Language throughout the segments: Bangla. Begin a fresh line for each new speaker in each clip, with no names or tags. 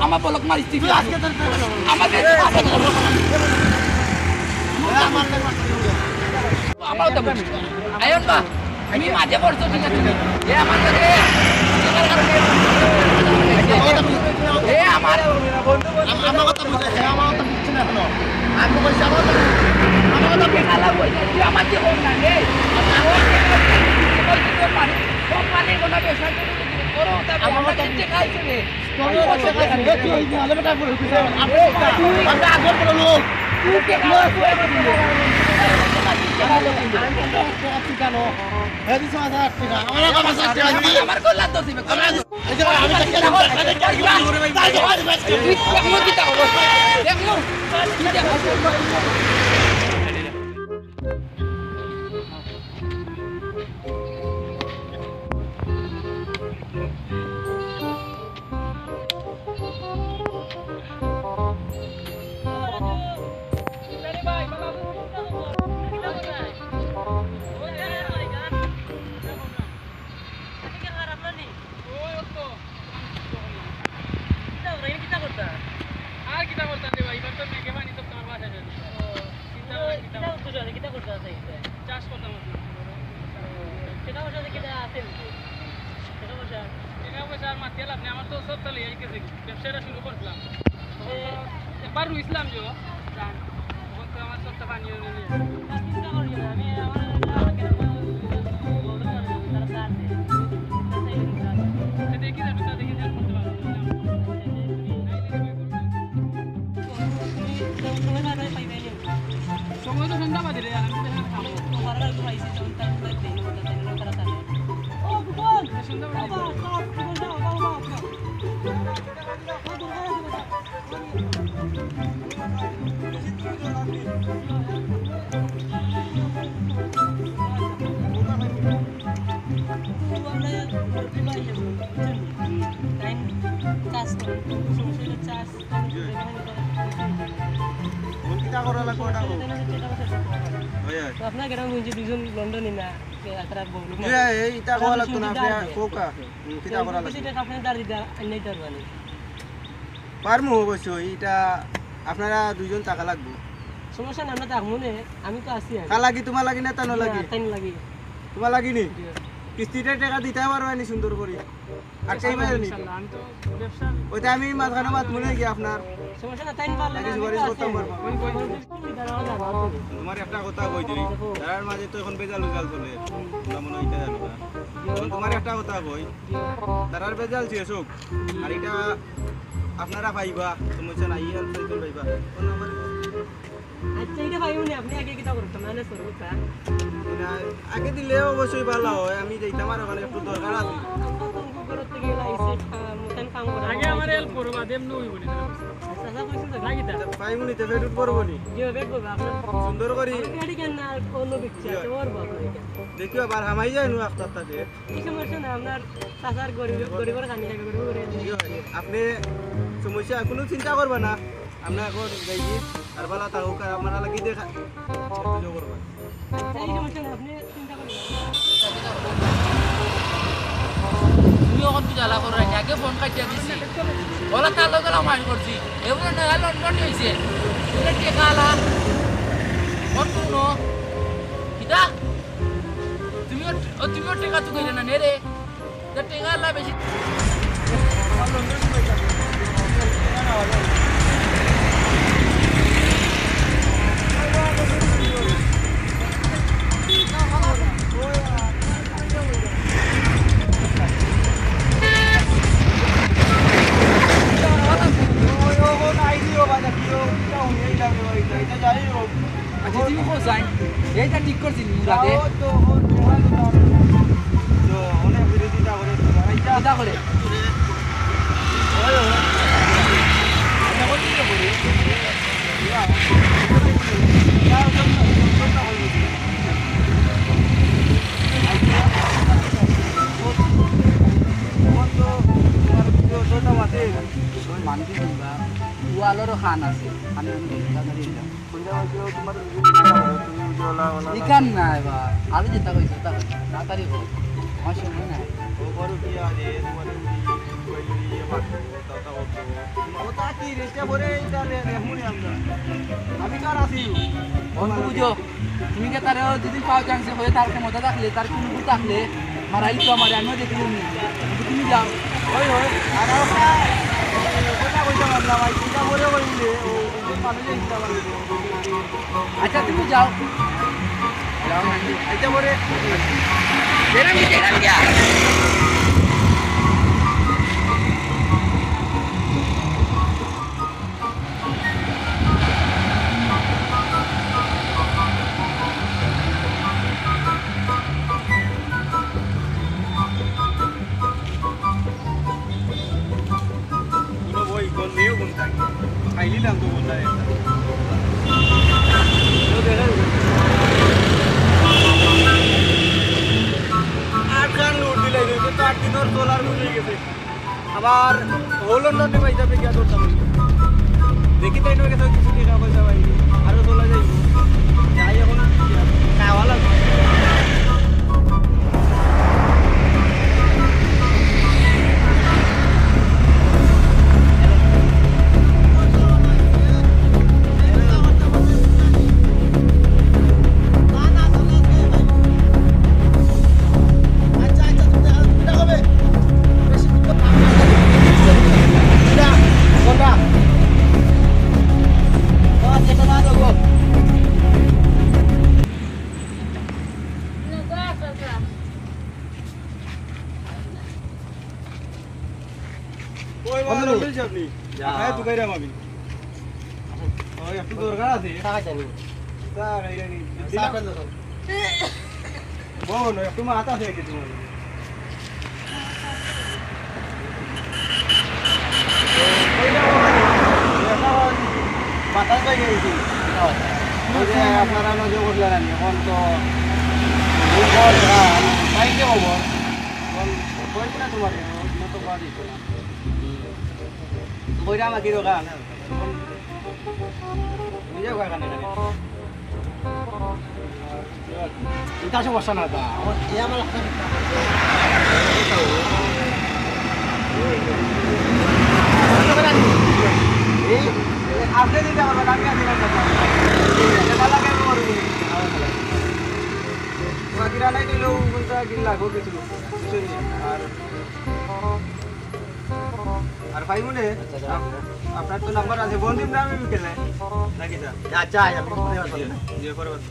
আমার বলক মারিস আমার তো আয়ন বা আমি মাঝে পড়ছো ঠিক আছে এ আমার এ আমার আমার কথা বুঝে আমার কথা বুঝছ না এখনো আমি কইছি আমার কথা কেনালা বইছে তুই আমার যে কোন না রে কোম্পানি কোনা বেশা করো আমার কথা খাইছে রে তোর কথা খাইছে তুই ওই দিন আলাদা করে কইছ আমরা আগর করে লোক তুই কে খাওয়া তুই কেন হেদি সমাজা টাকা আমার কল্লা তো দিবে আমি ব্যবসাটা শুরু করলাম এবার রুইছিলাম যে তখন তো আমার সবটা পানি দেখি যাবে তা দেখি করতে পারবো সময় তো সন্ধ্যা বাজে রে আপনার গ্রাম হয়েছে দুজন লন্ডনে না
পারমু অবশ্যই এটা আপনারা দুইজন টাকা লাগবে
সমস্যা না আমরা থাকবো না আমি তো আছি
কা লাগি তোমার লাগি না তানো লাগি
লাগি
তোমার লাগি নি কিস্তিতে টাকা দিতে পারবে নি সুন্দর করে আর চাই নি ওইটা আমি মাঝখানে মাত মনে গিয়ে আপনার
সমস্যা না তাই পারলে
না সুপারিশ করতাম পারবা তোমার একটা কথা কই দিই তার মাঝে তো এখন বেজাল উজাল চলে তোমরা মনে হইতে জানো না এখন তোমার একটা কথা কই তারার বেজাল শেষ হোক আর এটা আপনারা পাইবা সমস্যা নাই আর সাইকেল পাইবা
আচ্ছা এটা পাইবনি আপনি আগে কিটা করতে মানে সরুকা
আগে দিলে অবশ্যই ভালো হয় আমি যাইতাম আর ওখানে একটু দরকার আছে
আগে আমার হেল্প করবা দেম নই বলি সাজা কইছেন তো লাগিতা
পাইমনি তে ফেরত করব নি
জিও বেক করবা আপনি
সুন্দর করি
গাড়ি কেন না কোন বিচ্ছা তোর বাবা
দেখিও বার হামাই যায় নু আফতার তাতে
কি সমস্যা না আপনার সাজার গরিবের খানি লাগে গরিবের
আপনি সমস্যা কোনো চিন্তা করবে না আমরা এখন যাইছি আর বালা তা হোক আমরা লাগি দেখা কিছু করবা
এই সমস্যা না আপনি চিন্তা করবেন
যখন জ্বালা করে রাখি আগে ফোন কাটিয়ে দিছি ওলা তার লগে মাইন্ড করছি এগুলো না লন্ডন হয়েছে টেকা আলা ফোন করুন কিটা তুমিও টেকা তো কইলে না নে রে টেকা আল্লাহ বেশি আচ্ছা তুমি কোথায় এইটা ঠিক করছি মুরাদে কিটা করে মানবি কিংবা ওয়ালেরও খান আছে খানে ইকান না এবার আলু যেটা কইছো তা তাড়াতাড়ি হোক আমার সময় নাই বন্ধু বুঝো তুমি কে তার যদি পাও চান্স হয়ে তার ক্ষমতা থাকলে তার কোনো গুণ থাকলে মারাইলি তো আমার আমিও দেখি তুমি যাও
ওই ওই আর কথা কইতে পারলাম ভাই চিন্তা করে বললে ও মানুষের চিন্তা করে
আচ্ছা তুমি যাও
এটা পরে বই কোন নিয়েও কোন থাকে খাইলি দাম তো বললা আবার হলন্দনে পয়সা পেয়ে করতাম দেখি তাই নয় কিছু টাকা পয়সা পাই আরো তোলা যাই যাই এখন খাওয়া লাগবে ওই বল বলছি আপনি হ্যাঁ তুই কইরা মাবি ওই একটু দরকার আছে টাকা চাই টাকা কইরা নি টাকা দাও বল একটু মা আতা আছে কি তোমার বাতাস হয়ে গেছে আপনারা নজর করলেন আমি এখন তো বাইকে হবো বলছি না তোমাকে তো বাদ দিত না বইরা আমাকে রোগা না বুঝে কানে এটা সমস্যা না তা এ আমার এই আপনি দিতে পারবেন আমি আর দিলাম না ভালো কেন করবি তোমার কিরানাই দিলেও বলতে কিনলা গো কিছু আর আর ভাই মনে আপনার তো নাম্বার আছে বন্দিম না আমি বিকেলে নাকি স্যার আচ্ছা আমি পরে বাদ দিই যে পরে বাদ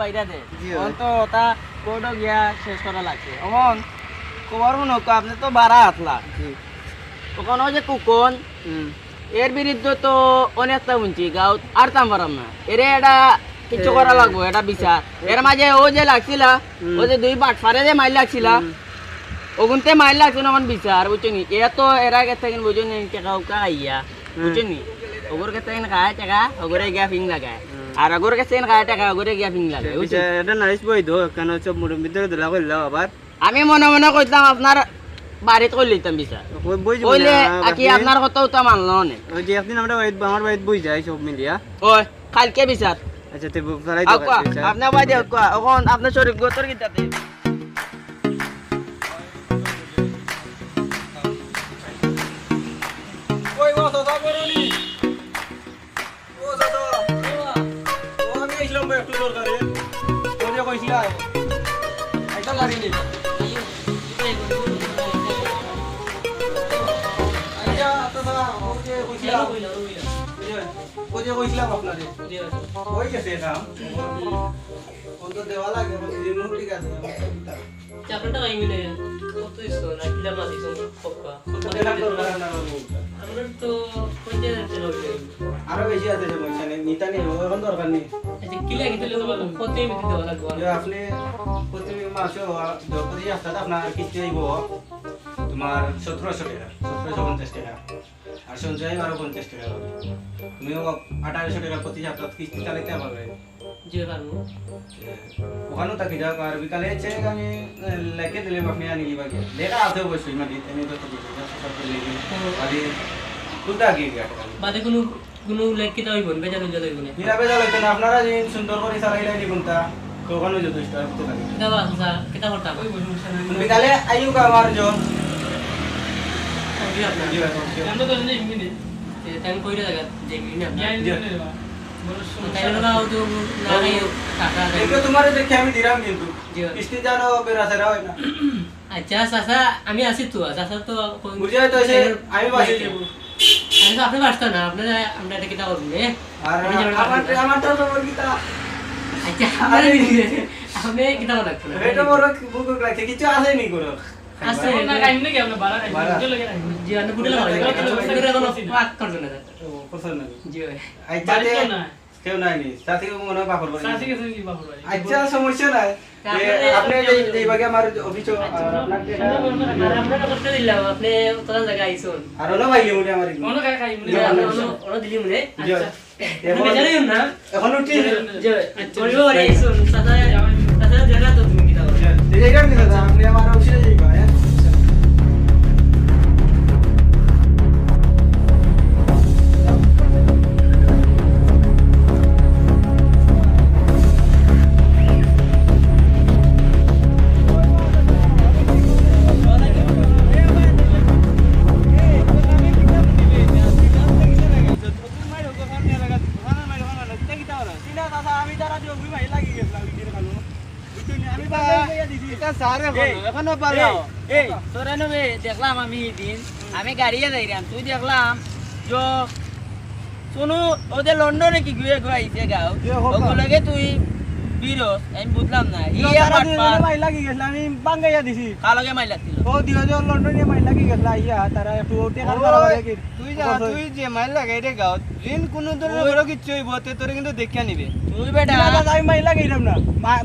বাইরে দে তো তা কোডো গিয়া শেষ করা লাগছে অমন কবার মনে আপনি তো 12 হাত লাখ তখন ওই যে কুকন
এর বিরুদ্ধে তো অনেকটা শুনছি গাঁও আর তাম পারাম না এরে এটা কিছু করা লাগবো এটা বিচার এর মাঝে ও যে লাগছিল ও যে দুই বাট ফারে যে মাইল লাগছিল ওগুনতে মাইল লাগছিল আমার বিচার বুঝছনি এ তো এরা গেছে কিন বুঝুন টাকা উকা আইয়া বুঝছনি ওগর কাছে খায় টাকা ওগরে গিয়া ফিং লাগায় আর ওগর কাছে খায় টাকা ওগরে গিয়া ফিং লাগায় বুঝছেন
এটা নাইস বই দো কেন সব মুড়ের ভিতরে দিলা কইলাও আবার
আমি মনে মনে কইতাম আপনার বাড়িতে কই লইতাম বিচার
বই
কইলে কি আপনার কথাও তো মানলো না
ওই যে একদিন আমরা আমার বাড়িতে বই যাই সব মিলিয়া
ওই কালকে বিচার
আচ্ছা তে ফেলাই
আপনার বাড়ি এখন আপনার শরীর গোতর কিতাতে
ওই ও দাদা করনি ও দাদা ও আমি আইছিলাম ভাই একটু দরকারে তোর যে কইছিলা আইতা লাগিনি আইয়া দাদা ও যে কইছিলা ও যে কইছিলাম আপনারে ওই গেছে না ও তো দেওয়া লাগে দিন ঠিক আছে
চাপটা কাই মিলে কত ইসো না কিলা মাসি সব পক্কা
কত দেখা দরকার না
আমরা তো কোনটা চলো
আরো বেশি আছে যে পয়সা নেই নিতা নেই এখন দরকার নেই
আচ্ছা কিলা গিতে তো কত মিটি দেওয়া লাগবে
যে আপনি প্রতি মাসে প্রতি সপ্তাহে আপনার কিস্তি আইব তোমার 1750 টাকা 1750 টাকা আর সঞ্চয় আরো 50 টাকা হবে তুমিও 1800 টাকা প্রতি সপ্তাহে কিস্তি চালাইতে পারবে
যে পারবো
ওখানেও তাকে যাও আর বিকালে চেক আমি লেখে দিলে আপনি আনি দিবা কি লেখা আছে অবশ্যই মানে এমনি তো সব লেখে আদি তুলতে গিয়ে গেছে
বাদে কোনো কোনো লেখ কিতা হইব বেজানো জল হইব না
নিরাবে যাইতে না আপনারা যে সুন্দর করে চালাইলাই নিগুনতা ওখানেও যথেষ্ট হতে লাগে
কিতা বাসা কিতা করতাম ওই সমস্যা নাই
বিকালে আইও আমার জন
জি আপনার
জি
আমরা তো নেই মিনিট টাইম কইরা জায়গা যে মিনিট আপনার তাই না তো না নাই টাকা
এগুলো তোমারে দেখে আমি দিলাম কিন্তু
জি।
কিস্তি জানো বেরাসেরা হয় না
আচ্ছা চাচা আমি আছি তো চাচা তো
বুঝে তো এসে আমি বাসি
আমি তো আপনি বাসতা না আপনারা আমরা এটা কিতা করবো
আর আমার তো তোমার কিতা
আচ্ছা আপনারা আপনি কিতা লাগতো না
এটা বড় বুক রাখে কিছু আছে নি করো
আছে না কাইন নাকি আমরা বাড়া কাইন জি আপনি বুড়ে লাগা এটা কোনো পাক করবে না
পছন্দ না
জি
আচ্ছা কেউ নাই নি সাথে মনে হয় বাপর বাড়ি
সাথে গেছে কি বাবুর বাড়ি
আচ্ছা সমস্যা নাই আপনি এই ভাগে আমার অফিস আপনাকে
আমরা করতে দিলাম আপনি তোরা জায়গা আইছুন
আর হলো ভাই মুড়ি আমার
মনে কাই খাই মুনি ওরা দিলি মুনে
জি।
আচ্ছা বেজারে না
এখন উঠি
জি বলবো আরে আইছুন চাচা চাচা জানা তো তুমি কিতা করো
এই কাম কি দাদা আপনি আমার অফিসে যাইবা হ্যাঁ
দেখলাম আমি দিন আমি গাড়িয়ে যাইলাম তুই দেখলাম যে শুনু ওদের লন্ডনে কি ঘুরে ঘুরাইছে গাও ওগুলোকে তুই বিরস আমি বুঝলাম না
আমি বাঙ্গাইয়া দিছি
কালকে মাইল লাগছিল
ও দিও লন্ডনে মাই লাগি গেল ইয়া তারা একটু ওতে
তুই যা তুই যে মাইল লাগাই রে গাও ঋণ কোনো ধরনের বড় কিছু হইব তে তোরে কিন্তু দেখিয়া নিবে
তুই বেটা
আমি মাই লাগাইলাম না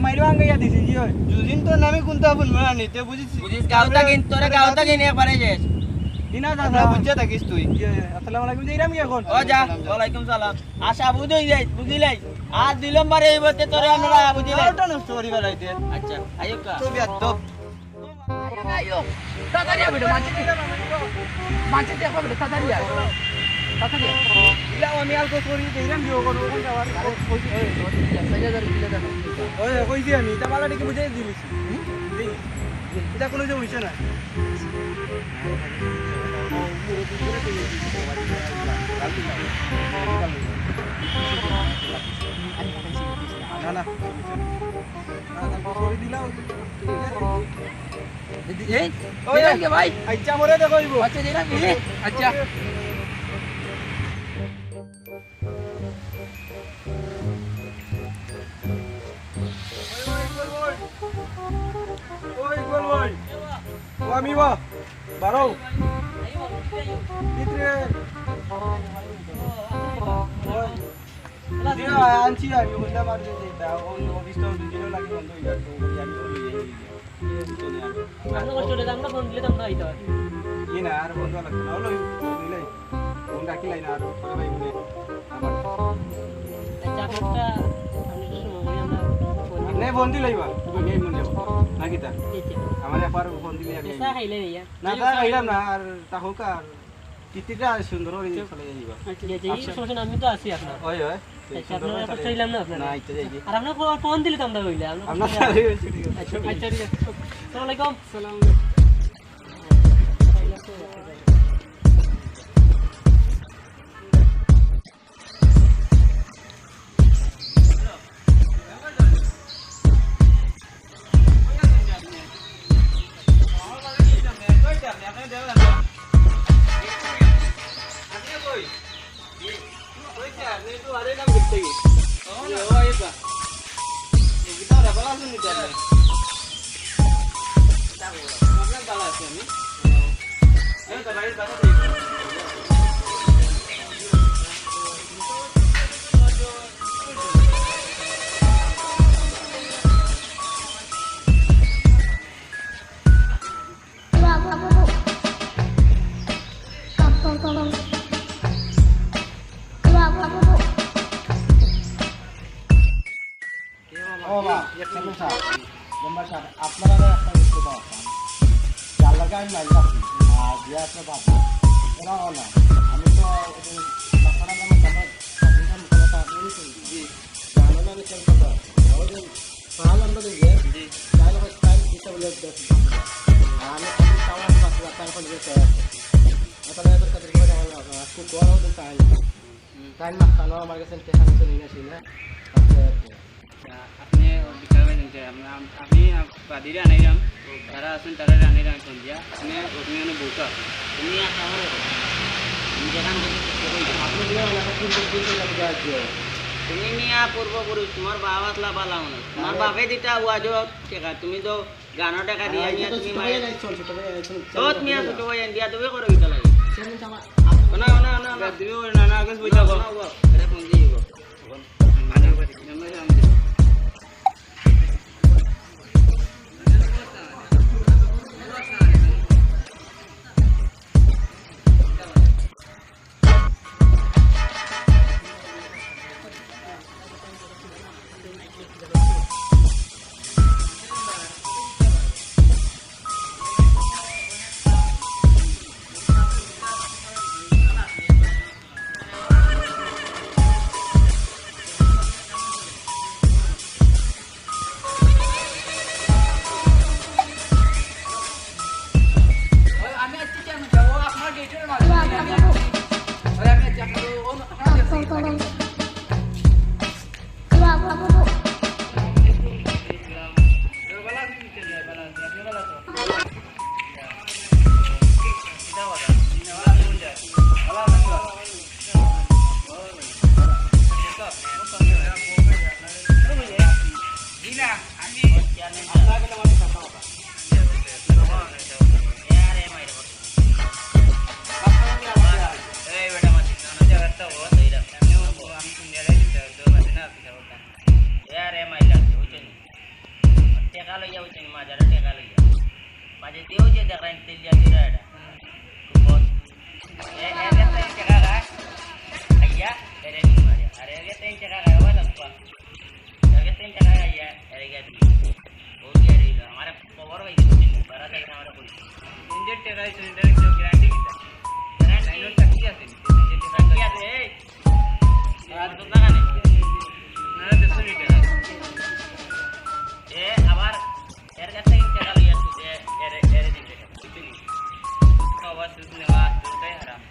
মাইর বাঙ্গাইয়া দিছি কি হয়
দুদিন তো নামে কোনটা বলবো না নিতে বুঝিস
বুঝিস গাওতা কিন তোরে গাওতা কিনে একবারে যাস
দিনা
আমরা
দাদা
বুঝা থাকিস তুই
আসসালামু আলাইকুম যাইরাম কি এখন
ও যা ওয়ালাইকুম সালাম আশা বুঝই যাই বুঝিলাই আর দিলম বারে এইবতে তোরে আমরা বুঝিলাই
ওটা নষ্ট করিবা লাইতে
আচ্ছা আইও কা
তো বিয়াদব
আইও তাড়াতাড়ি আইবে মাঝে দেখো বেটা তাড়াতাড়ি আয় তাড়াতাড়ি
ইলা আমি আলকো করি যাইরাম কি ওখানে ওখানে যাওয়ার ওই কইছি আমি তা বালা দেখে বুঝাই দিছি এটা কোনো যে হইছে না না না করে দিলাম
এই ওই কে ভাই
আচ্ছা মরে দেখো
আচ্ছা দিনা কি আচ্ছা
আমি বা বারো ভিতরে দিয়া আনছি আমি বলতে পারছি যে এটা অফিসটা দুদিনও লাগে বন্ধ হয়ে যাবে তো আমি
আমরা কষ্টটা আমরা ফোন দিলে তো আমরা আইতে পারি
কি না আর বন্ধ লাগবে না হলো দিলাই ফোন রাখিলাই না আর পরে ভাই বলে আমার
চাকরটা আমি তো সময় আমরা ফোন
আপনি ফোন দিলাই বা আমি মনে যাব নাকি তা
দিতে
আমার একবার ফোন দিলে আমি
পেশা খাইলে নিয়া
না তা খাইলাম না আর তা হোক আর চিঠিটা সুন্দর করে চলে যাইবা
এই সমস্যা আমি তো আছি আপনার
ওই ওই
আপনারা কষ্ট হইলাম না আপনারা
না আইতে যাই
আর আপনার ফোন দিলে তো আমরা হইলে
আপনার
আচ্ছা আচ্ছা ঠিক আছে আসসালামু আলাইকুম সালাম
ও বা একদম স্যার নাম্বার স্যার আপনারা একটা বুঝতে পারছেন যার লাগে আমি মাইল আছি আর যে আপনার বাবা এরাও না আমি তো আপনারা যেমন আমার সাধারণ কথা বলছি জি জানো না কেন কথা ওদের সাল আমরা দিয়ে জি তাহলে টাইম দিতে বলে দেখি আমি সামান পাস টাইম করে দিতে আপনারা এত কাজ করে আমার আজকে কোন হতে চাই টাইম না কানো আমার কাছে টেনশন চলে না ছিল
আপনি বিচার পাইছেন যে আপনি বাদিরে আনাইলাম তারা আছেন তারা আনাইলাম সন্ধ্যা আপনি ওখানে বউটা
তুমি আর শহরে তুমি যেখান থেকে
আপনি দিয়ে এলাকা পূর্ব যাচ্ছে
তুমি মিয়া পূর্বপুরুষ তোমার বাবা আসলা পালা মনে তোমার বাপে দিতা ওয়াজ টেকা তুমি তো গানের টাকা দিয়া নিয়া তুমি মাই তোত মিয়া ছোট ভাই ইন্ডিয়া তুমি করো কিটা লাগে না না না না
তুমি না না আগে বুঝা গো
এটা কোন দিব
মানে বাড়ি আমরা
টেকা লইয়া হইছেন মাজারে টেকা লইয়া মাঝে দেও যে দেখাইন তেলিয়া দিরা এটা খুব এ এ টেকা গা আইয়া এরে নি মারে আরে এগে তেন টেকা গা ওয়া লাগবা এগে তেন টেকা আইয়া এরে গা ও দিয়া রে আমারে খবর হই দিছে বারা থেকে আমারে বলি ইন্ডিয়া টেকা হইছে ইন্ডিয়া কি গ্যারান্টি কিটা গ্যারান্টি টাকি আছে যে টাকি আছে এই আর তো না কানে না দেশে টেকা এ আবার এর কাছে টাকা লইয়া তুই এর এর দিতে বুঝলি খাওয়া দুধ নেওয়া দুটাই হারাম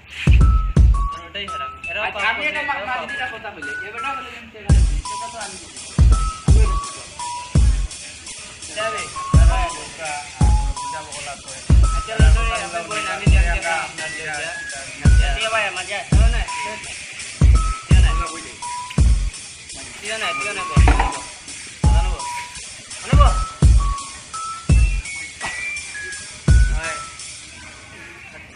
দুটাই হারাম এর
আমি এটা মাঝিটা কথা বলি এবারটা বলে টাকা সেটা তো আমি
যাবে
তারা বোকা যাব বলা তো
আচ্ছা লন্ডনে আমি বই নামি দিয়া টাকা আপনার দিয়া ভাই মজা শোনো না দিয়া না বুঝলি দিয়া না গো জানো আনবো হাই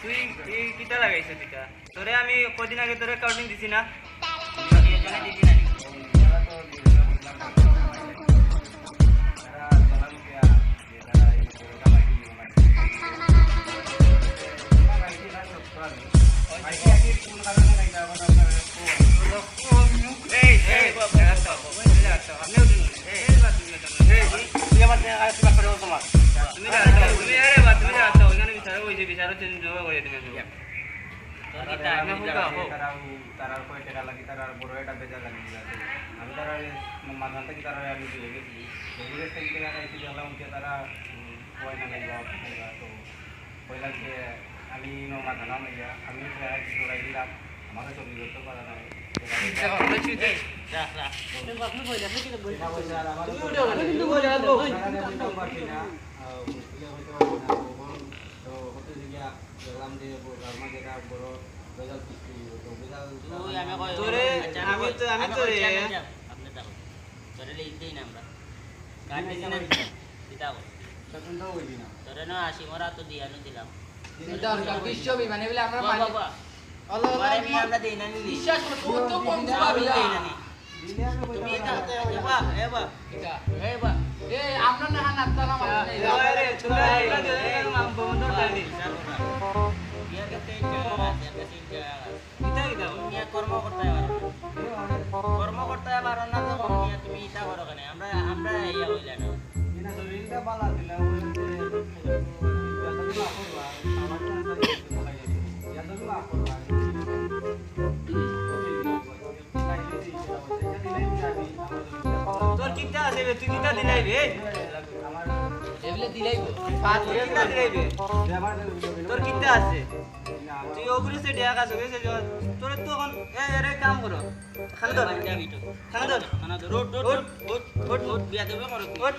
তুই
তুই কিতা লাগাইছ টিকা তোরে আমি কদিন আগে তোরে কাউন্টিং দিছি না
তারার কয় টাকা লাগি তারার বড় একটা বেজা লাগি আমি তারা মাঝখান থেকে তারা আমি দিয়ে গেছি বিদেশ থেকে টাকা খাইছি দেখলাম যে তারা কয় না লাগবে তো পয়লা যে আমি মাঝখান নাইয়া আমি জোড়াই দিলাম আমাকে চলে যেতে পারা নাই দেখলাম যে যেটা বড় রেজাল্ট সৃষ্টি তো
বিশ্ব বিমানে বলে আমরা মানি
আমরা দেই না
বিশ্বাস করো তো কম পাবি
তুমি এটা এবা
এ আমরা না নাত্তা না মানে
কর্মকর্তা পারো না তো তুমি ইটা করো কেন আমরা আমরা ইয়া হইলা না
বিনা শরীরটা ভালো ছিল ওই
তোর কিতা আছে বে তুই কিতা দিলাই বে
এগুলো দিলাইব
পাঁচ কিতা দিলাই বে তোর কিতা আছে তুই ওগুলো সে ডিয়া কাজ হয়েছে তোর তো এখন এরে কাম করো খানা ধর খানা ধর রোড রোড রোড রোড বিয়া দেবে করো রোড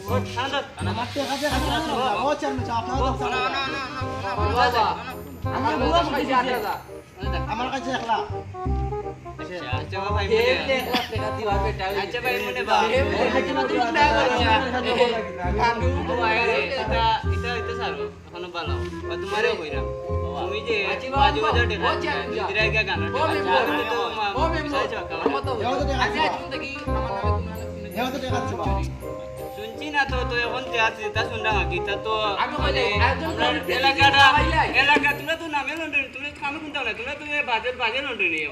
রোড খানা ধর
আমার টাকা দিয়ে খাচ্ছি ও চেয়ারম্যান সাহেব আপনার
বাবা আমার বুয়া খাইছে 8000
আমার কাছে 1 লাখ
আচ্ছা ভাই
এ 1 লাখ টাকা দিবা বেটা
আচ্ছা ভাই মনে বা
এ খাইছে না তুমি টাকা করো কান্দু
এটা এটা সারো এখনো ভালো তোমারও কইরা তুমি যে
আচ্ছা
বাজু
বাবা
বাজু
ও চেয়ারম্যান
দিরাই কা গানা
ও মেম্বার আমার তো আচ্ছা তুমি দেখি আমার নামে তুমি
এও তো টাকা খাচ্ছি বা
শুনছি না তো তো এখন যে আছে তা শুনলাম কি তা তো
আমি কইলে একজন
এলাকাটা এলাকা তোমরা তো নামে লন্ডন তোমরা কামে কোনটা না তোমরা তো বাজে বাজে লন্ডন নিয়ে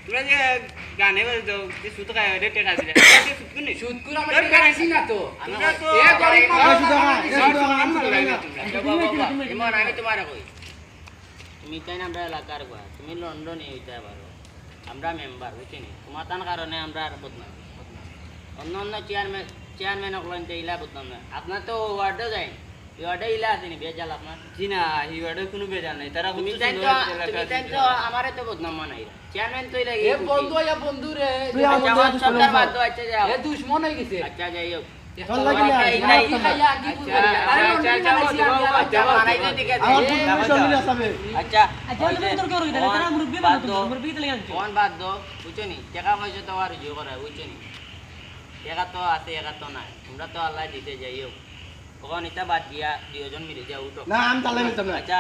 তোমরা যে গানে বাজাও যে সুতো খায় রে টেকা আছে সুত কোনি
সুদ করে আমরা টাকা আইছি না তো
তোমরা তো
এ গরিব
ইমন আমি তোমারে কই তুমি তাই না আমরা এলাকার গো তুমি লন্ডনে হইতে পারো আমরা মেম্বার বুঝছিনি তোমার তার কারণে আমরা আর বদনাম অন্য অন্য চেয়ারম্যান অকলনতে ইলা বদনাম না আপনার তো ওয়ার্ডে যায় এই ওয়ার্ডে ইলা আছে নি বেজাল আপনার
জি না এই ওয়ার্ডে কোনো বেজাল নাই তারা
তুমি তাই তো আমারে তো বদনাম মানাই চেয়ারম্যান তো ইলা
এ বন্ধু ইয়া বন্ধু রে
তুই আমার বন্ধু
সরকার বাদ দাও আচ্ছা যাও
এ দুশমন হয়ে গেছে
আচ্ছা যাই হোক
চল লাগি না
কি খাইয়া কি বুঝা আরে
আচ্ছা মানাইতে দিকে
আমার তুমি চলে যাবে
আচ্ছা
মুরব্বী
কোন বাদ দো বুঝছনি টাকা পয়সা তো আর ইয়ে করা বুঝছনি টাকা তো আছে টাকা তো নাই তোমরা তো আল্লাহ দিতে যাইও কখন এটা বাদ দিয়া দুইজন মিলে যাও উঠো
না আমি তালে নিতাম না
আচ্ছা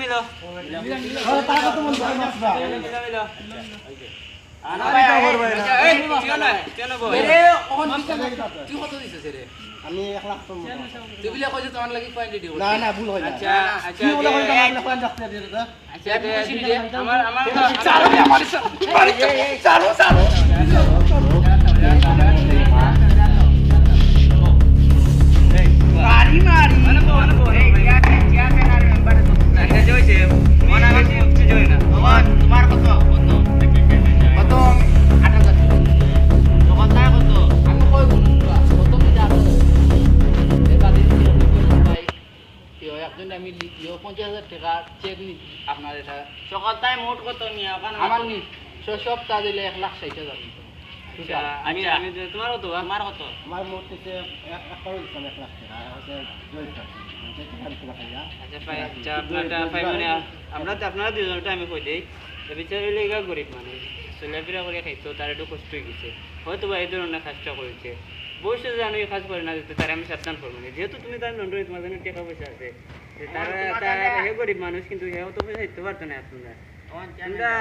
মিলো
টাকা তো মন ধরে মাছরা
এরে ওহন তুই কত দিছিস রে
আমি 1 লাখ তো
তুই বলে কইছ তোমার লাগি পয়েন্ট দিও
না না ভুল হয় না
আচ্ছা আচ্ছা
কি বলে কইতা আমি পয়েন্ট রাখতে দিয়ে দাদা
আচ্ছা তুই খুশি রে
আমার
চালু আমার চালু চালু
মারি মারি মানে বল বল এই চেয়ারম্যান আর মেম্বার আচ্ছা জয়ছে মনে আছে জয় না
তোমার কত
কত 8000
কত কত
আমি কই কত মি দাও এ বাদে ভাই ইও একজন আমি লিখিও 50000 টাকা চেক নি আপনার এটা
সকলটাই মোট কত নিয়ে
আমার নি সপ্তাহ দিলে 1,60,000
আমি আমি তোমার কত
আমার কত
আমার মোট থেকে 1 করোড় দিতাম 1 লাখ টাকা হচ্ছে জয়টা
আচ্ছা ভাই আচ্ছা আপনারটা ভাই মানে আমরা তো আপনারা দুজনটা আমি কই দেই তো বিচারে লেগা গরিব মানুষ চলাফেরা করে খাইতো তার একটু কষ্ট হয়ে গেছে হয়তো বা এই ধরনের কাজটা করেছে বসে জানো এই কাজ করে না যেতে তারা আমি সাবধান করবো না যেহেতু তুমি তার লন্ডনে তোমার জন্য টাকা পয়সা আছে তারা হে গরিব মানুষ কিন্তু হেও তো পয়সা দিতে পারতো না তোমরা তোমরা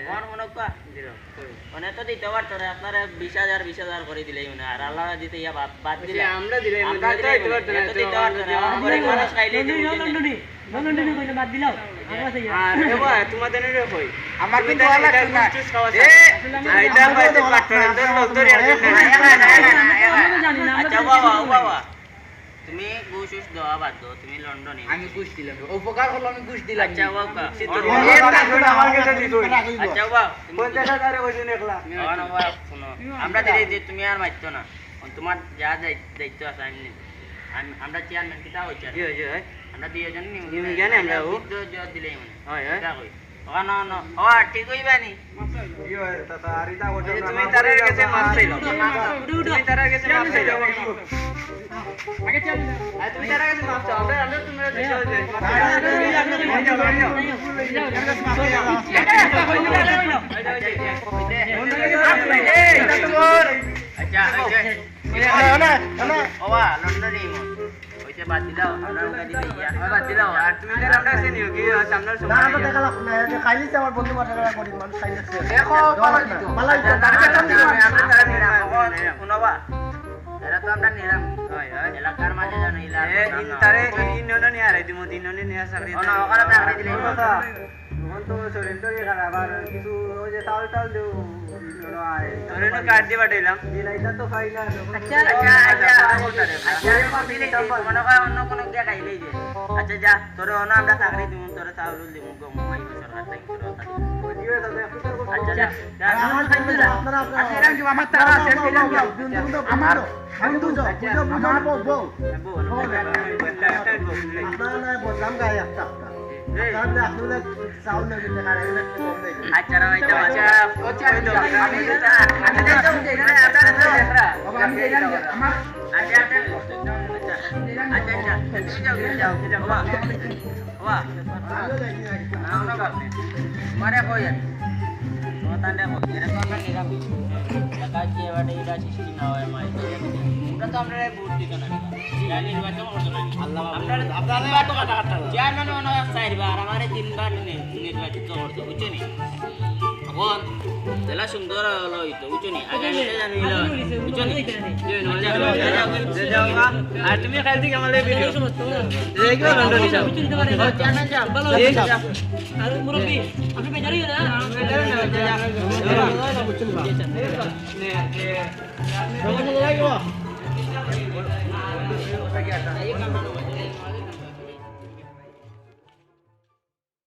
আমার মনে কর মানে তো দিতে পারতো না আপনারা 20,000 করে দিলেই মনে আর আল্লাহ দিতে ইয়া বাদ দিলে
আমরা দিলে
আমরা দিতে পারতো না তো দিতে পারতো না আমার গরিব মানুষ খাইলে
আর এবা তোমাদের রে কই
আমার কিন্তু ভালো লাগছে না।
আইটা পাইতে পারতো না তোর লোক ধরে
আচ্ছা বাবা তুমি ঘুষ দেওয়া বাদ দাও তুমি লন্ডনে
আমি ঘুষ দিলাম উপকার হলো আমি ঘুষ দিলাম
আচ্ছা বাবা
আমার কাছে দিত
আচ্ছা বাবা
50,000 কইছি একলা
শুনো আমরা দিলে যে তুমি আর মারতো না তোমার যা দায়িত্ব আছে আমরা চেয়ারম্যান কিটা হইছে আমরা দুইজন
নিউ জানে আমরা ও
দিলেই মানে
হয়
কিটা কই না ও ঠিক হইবানি
কি হয় তাতা আরিতা ওটা
তুমি তার কাছে মাপ চাইলো তুমি তার কাছে মাপ চাইলো তুমি তার কাছে মাপ চাও আমরা তোমরা দিছো
ওয়া লন্ডনে হইছে বাদ দিলাও আমরা ওকে দিতে ইয়া
বাদ দিলাও আর তুমি তার আমরা কাছে নিও কি সামনের
না
সময়
তো দেখা লাগবে না এটা খাইলিছে আমার বন্ধু বান্ধবরা গরিব মানুষ খাইলিছে
দেখো
ভালো হইছে
আমরা তারা নিরাম শুনবা এরা তো আমরা নিরাম এলাকার মাঝে জানো
তারে ইন্ননে নিয়ে আরে দিমো দিননে নিয়ে সাকরি
না ওখানে চাকরি দিলে
কথা মন তো শরীর তো খারাপ আর কিছু ওই যে তাল টাল দেও
তোরে নো কাট দিয়ে পাঠাইলাম
দিলাইতা তো খাই না
আচ্ছা মনে হয় অন্য কোনো দিয়ে খাইলেই যে আচ্ছা যা তোরে অন্য আমরা চাকরি দিব তোরে চাউল দিব গম মাইব সরকার থেকে তোর কথা দিব
ওই দিও তাতে
আচ্ছা যা
আমার খাইতে আপনারা
এরকম কি আমার টাকা আছে
আমার আমি বুঝো আমার বউ
একটা
আপনারা না বললাম গায়ে একটা তাহলে আপনারা সাউন্ড না দিতে পারে না
আচ্ছা রে এটা আচ্ছা
আমি আমার
আচ্ছা যাও বাবা মারে কই তোমাদের কই এরা তো আমরা নিরামি টাকা কি এবারে এটা সৃষ্টি না হয় মাই ওটা তো আমরা ভোট দিত না জানি নির্বাচন করতে না আল্লাহ আপনারা তো কাটা কাটা চেয়ারম্যান মনে হয় 4 বার আমারে 3 বার নির্বাচিত করতে বুঝছেন এখন জেলা সুন্দর হলো হইতো বুঝছেন আগামীতে জানি হলো বুঝছেন
আর তুমি খাইল দিকে আমাদের ভিডিও দেখো লন্ডন যাও
চেয়ারম্যান যাও
আর মুরব্বি আপনি বেজারি না
লাগবে
এই কামটা